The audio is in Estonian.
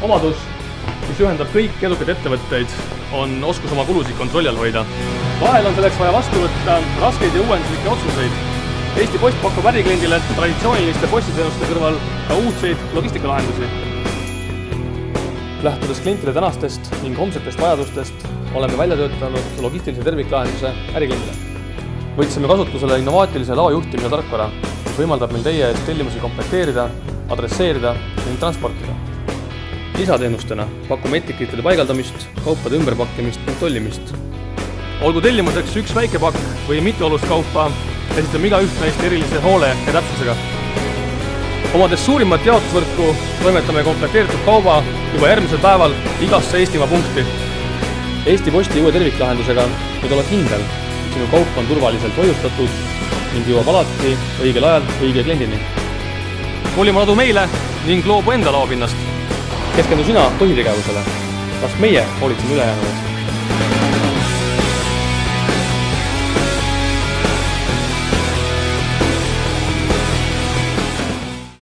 omadus, mis ühendab kõik edukaid ettevõtteid, on oskus oma kulusid kontrolli all hoida. Vahel on selleks vaja vastu võtta raskeid ja uuenduslikke otsuseid. Eesti Post pakub ärikliendile traditsiooniliste postiteenuste kõrval ka uudseid logistikalahendusi. Lähtudes klientide tänastest ning homsetest vajadustest, oleme välja töötanud logistilise terviklahenduse ärikliendile. Võtsime kasutusele innovaatilise laojuhtimise tarkvara, mis võimaldab meil teie eest tellimusi komplekteerida, adresseerida ning transportida. Lisateenustena pakume etiketide paigaldamist, kaupade ümberpakkimist ning tollimist. Olgu tellimuseks üks väike pakk või mitu olust kaupa, esitame igaüht neist erilise hoole ja täpsusega. Omades suurimat jaotusvõrku toimetame komplekteeritud kauba juba järgmisel päeval igasse Eestimaa punkti. Eesti Posti uue terviklahendusega võid olla kindel, et sinu kaup on turvaliselt hoiustatud ning jõuab alati õigel ajal õige kliendini. Koli oma ladu meile ning loobu enda laopinnast. Keskendu sina põhitegevusele. Kas meie hoolitseme ülejäänud?